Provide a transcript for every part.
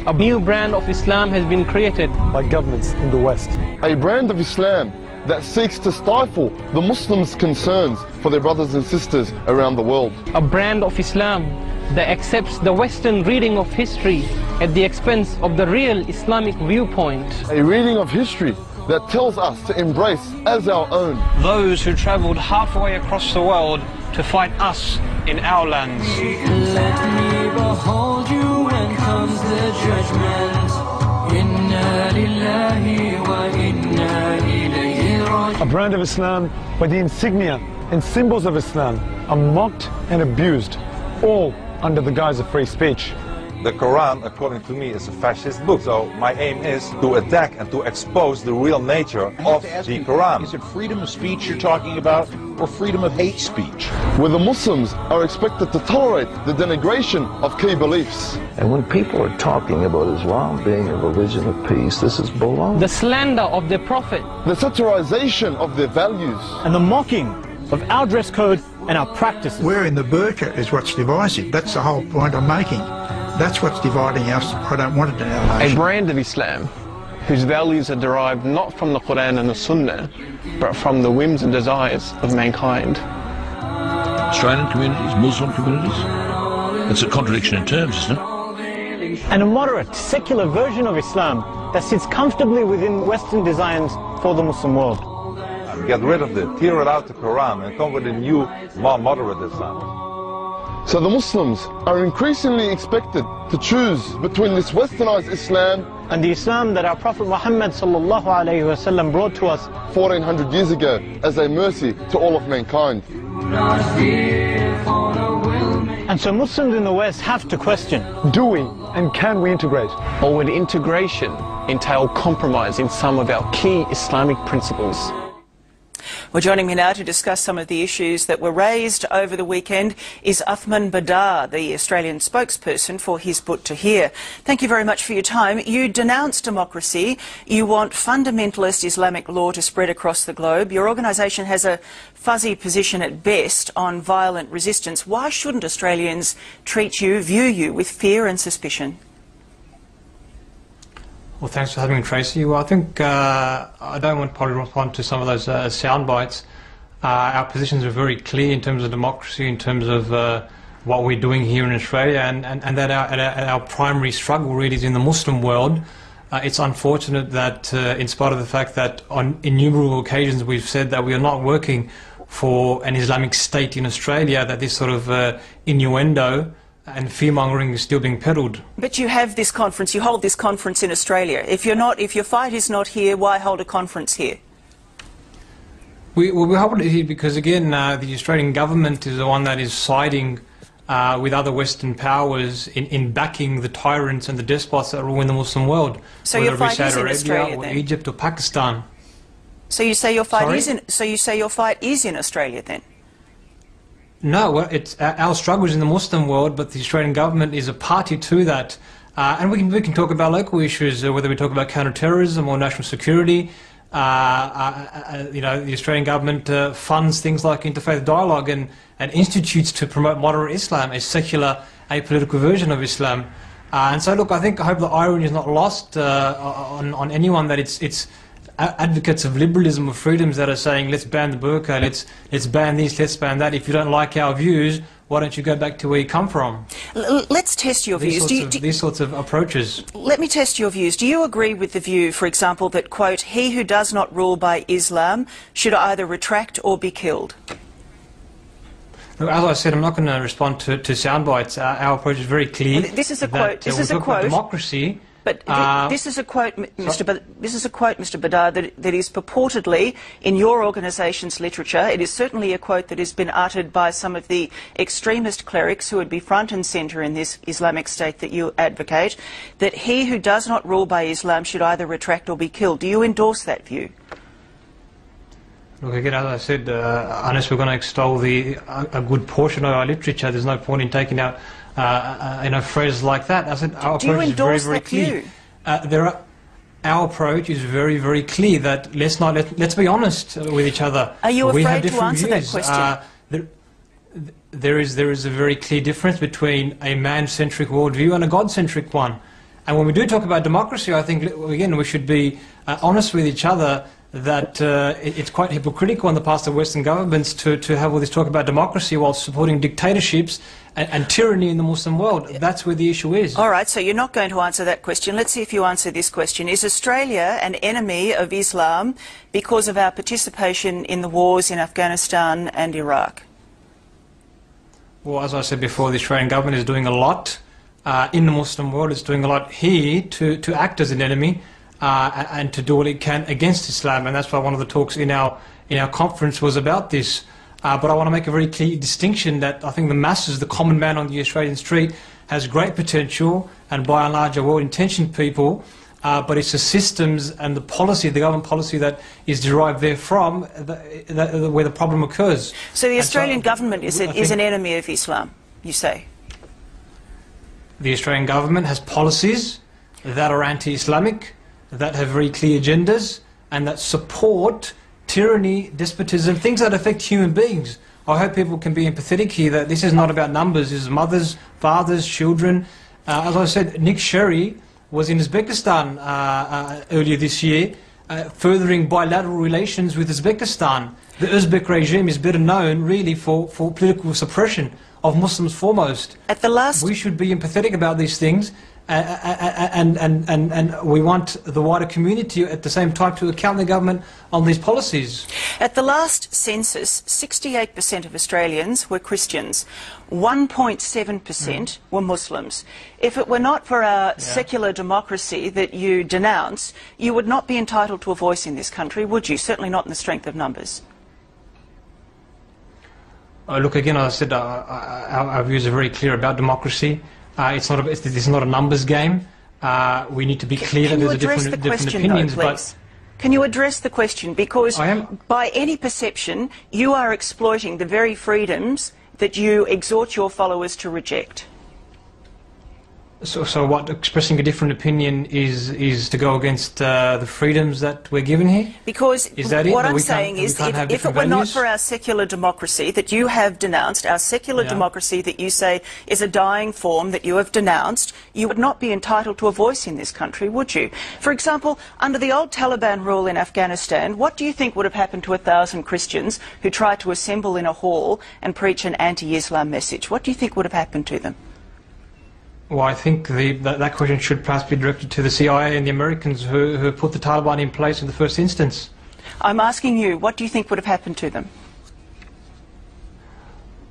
A new brand of Islam has been created by governments in the West. A brand of Islam that seeks to stifle the Muslims' concerns for their brothers and sisters around the world. A brand of Islam that accepts the Western reading of history at the expense of the real Islamic viewpoint. A reading of history that tells us to embrace as our own those who travelled halfway across the world to fight us in our lands. Let me behold you when comes the judgment. Inna lillahi wa inna ilayhi raji'un. A brand of Islam where the insignia and symbols of Islam are mocked and abused, all under the guise of free speech. The Quran, according to me, is a fascist book, so my aim is to attack and to expose the real nature of the Quran. Is it freedom of speech you're talking about, or freedom of hate speech? where the Muslims are expected to tolerate the denigration of key beliefs. And when people are talking about Islam being a religion of peace, this is baloney. The slander of the Prophet. The satirization of their values. And the mocking of our dress code and our practices. Wearing the burqa is what's divisive. That's the whole point I'm making. That's what's dividing us. I don't want it in our nation. A brand of Islam whose values are derived not from the Quran and the Sunnah, but from the whims and desires of mankind. Australian communities, Muslim communities. It's a contradiction in terms, isn't it? And a moderate, secular version of Islam that sits comfortably within Western designs for the Muslim world. Get rid of it, tear it out the Quran, and come with a new, more moderate Islam. So the Muslims are increasingly expected to choose between this westernized Islam and the Islam that our Prophet Muhammad sallallahu alaihi wasallam brought to us 1400 years ago as a mercy to all of mankind. And so Muslims in the West have to question, do we and can we integrate? Or would integration entail compromise in some of our key Islamic principles? Well, joining me now to discuss some of the issues that were raised over the weekend is Uthman Badar, the Australian spokesperson for Hizb ut-Tahrir. Thank you very much for your time. You denounce democracy. You want fundamentalist Islamic law to spread across the globe. Your organisation has a fuzzy position at best on violent resistance. Why shouldn't Australians treat you, view you with fear and suspicion? Well, thanks for having me, Tracy. Well, I think I don't want to probably respond to some of those sound bites. Our positions are very clear in terms of democracy, in terms of what we're doing here in Australia, and that our primary struggle really is in the Muslim world. It's unfortunate that, in spite of the fact that on innumerable occasions we've said that we are not working for an Islamic state in Australia, that this sort of innuendo and fear-mongering is still being peddled. But you have this conference, you hold this conference in Australia. If your fight is not here, why hold a conference here? We hold it here because, again, the Australian government is the one that is siding with other Western powers in backing the tyrants and the despots that rule in the Muslim world. So your fight is in Australia, or then? Egypt or Pakistan. So you say your fight Sorry? is in Australia, then? No, well, it's our struggle is in the Muslim world, but the Australian government is a party to that. And we can talk about local issues, whether we talk about counter-terrorism or national security. You know, the Australian government funds things like interfaith dialogue and institutes to promote moderate Islam, a secular, apolitical version of Islam. And so, look, I hope the irony is not lost on anyone that it's advocates of liberalism or freedoms that are saying let's ban the burqa, let's ban this, let's ban that. If you don't like our views, why don't you go back to where you come from? Let's test your views. These sorts of approaches. Let me test your views. Do you agree with the view, for example, that, quote, he who does not rule by Islam should either retract or be killed? Look, as I said, I'm not going to respond to sound bites. Our approach is very clear. This is a quote. This is a quote. Democracy. But this is a quote, Mr. Badar, that is purportedly in your organisation's literature. It is certainly a quote that has been uttered by some of the extremist clerics who would be front and centre in this Islamic state that you advocate, that he who does not rule by Islam should either retract or be killed. Do you endorse that view? Look, again, as I said, unless we're going to extol a good portion of our literature, there's no point in taking out phrases like that. I said our approach is very, very clear. Our approach is very, very clear that let's be honest with each other. Are you we afraid have to answer views. that question? There is a very clear difference between a man-centric worldview and a God-centric one. And when we do talk about democracy, I think, again, we should be honest with each other that it's quite hypocritical on the part of Western governments to have all this talk about democracy while supporting dictatorships and tyranny in the Muslim world. That's where the issue is. All right, so you're not going to answer that question. Let's see if you answer this question. Is Australia an enemy of Islam because of our participation in the wars in Afghanistan and Iraq? Well, as I said before, the Australian government is doing a lot in the Muslim world. It's doing a lot here to act as an enemy and to do what it can against Islam. And that's why one of the talks in our conference was about this. But I want to make a very clear distinction that I think the masses, the common man on the Australian street, has great potential and by and large are well-intentioned people, but it's the systems and the policy, the government policy that is derived therefrom where the problem occurs. So the Australian government is an enemy of Islam, you say? The Australian government has policies that are anti-Islamic, that have very clear agendas and that support tyranny, despotism, things that affect human beings. I hope people can be empathetic here, that this is not about numbers, this is mothers, fathers, children. As I said, Nick Sherry was in Uzbekistan earlier this year, furthering bilateral relations with Uzbekistan. The Uzbek regime is better known really for political suppression of Muslims foremost. We should be empathetic about these things. And we want the wider community at the same time to account the government on these policies. At the last census, 68% of Australians were Christians, 1.7% were Muslims. If it were not for our secular democracy that you denounce, you would not be entitled to a voice in this country, would you? Certainly not in the strength of numbers. Look, again, as I said, our views are very clear about democracy. This is not a numbers game. We need to be clear that there's different opinions. But can you address the question? Because by any perception, you are exploiting the very freedoms that you exhort your followers to reject. So what, expressing a different opinion is to go against the freedoms that we're given here? Because what I'm saying is, if it were not for our secular democracy that you have denounced, our secular democracy that you say is a dying form that you have denounced, you would not be entitled to a voice in this country, would you? For example, under the old Taliban rule in Afghanistan, what do you think would have happened to 1,000 Christians who tried to assemble in a hall and preach an anti-Islam message? What do you think would have happened to them? Well, I think that question should perhaps be directed to the CIA and the Americans who put the Taliban in place in the first instance. I'm asking you, what do you think would have happened to them?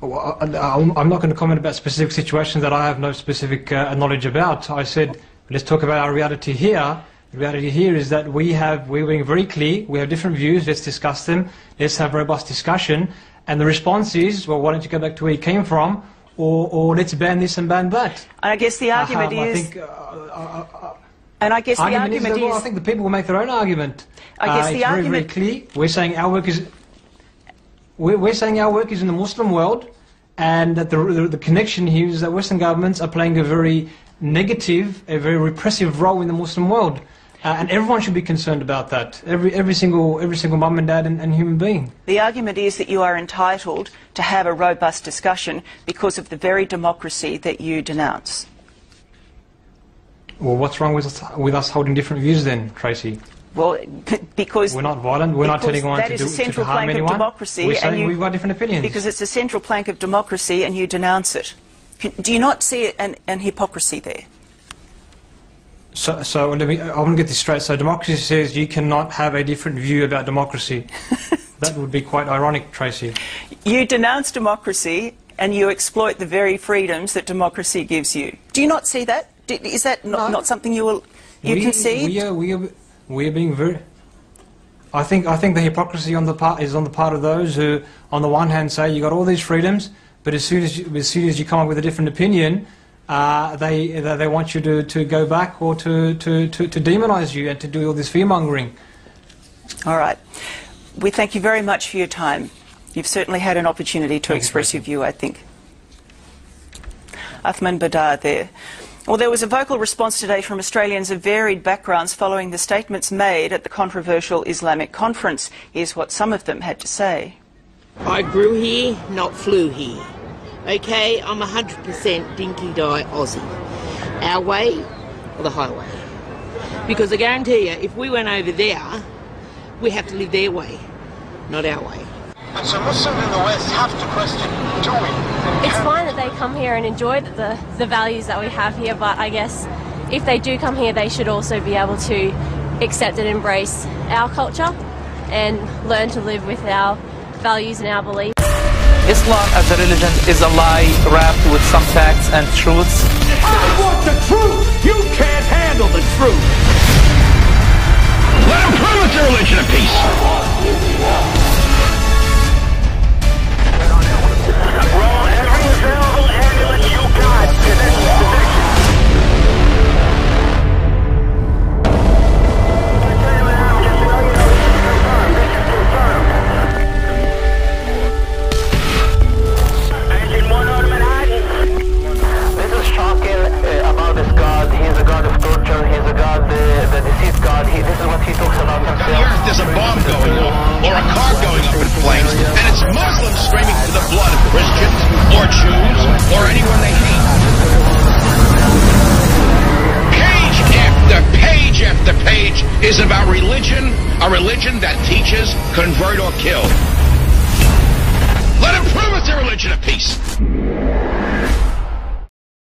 Well, I'm not going to comment about specific situations that I have no specific knowledge about. I said, let's talk about our reality here. The reality here is that we're being very clear, we have different views, let's discuss them, let's have robust discussion. And the response is, well, why don't you go back to where you came from? Or let's ban this and ban that. I guess the argument is... and I guess the argument is... Well, I think the people will make their own argument. I guess the argument... It's very, very clear. We're saying our work is... We're saying our work is in the Muslim world, and that the connection here is that Western governments are playing a very negative, a very repressive role in the Muslim world. And everyone should be concerned about that. Every single mum and dad and human being. The argument is that you are entitled to have a robust discussion because of the very democracy that you denounce. Well, what's wrong with us holding different views then, Tracy? Well, because... We're not violent, we're not telling anyone to harm anyone. We're saying we've got different opinions. Because it's a central plank of democracy and you denounce it. Do you not see an hypocrisy there? So I want to get this straight. So democracy says you cannot have a different view about democracy. That would be quite ironic, Tracy. You denounce democracy and you exploit the very freedoms that democracy gives you. Do you not see that? Is that not something you concede? We are being very... I think the hypocrisy is on the part of those who, on the one hand, say you got all these freedoms, but as soon as you come up with a different opinion, they want you to go back or to demonise you and to do all this fear-mongering. All right. We thank you very much for your time. You've certainly had an opportunity to express your view, I think. Uthman Badar there. Well, there was a vocal response today from Australians of varied backgrounds following the statements made at the controversial Islamic conference. Here's what some of them had to say. I grew here, not flew here. Okay, I'm 100% dinky-die Aussie. Our way or the highway. Because I guarantee you, if we went over there, we have to live their way, not our way. And so Muslims in the West have to question, do we? It's fine that they come here and enjoy the values that we have here, but I guess if they do come here, they should also be able to accept and embrace our culture and learn to live with our values and our beliefs. Islam as a religion is a lie wrapped with some facts and truths. I want the truth! You can't handle the truth! Let them prove it's a religion of peace! There's a bomb going off, or a car going up in flames, and it's Muslims screaming for the blood of Christians, or Jews, or anyone they hate. Page after page after page is about religion, a religion that teaches convert or kill. Let them prove it's a religion of peace.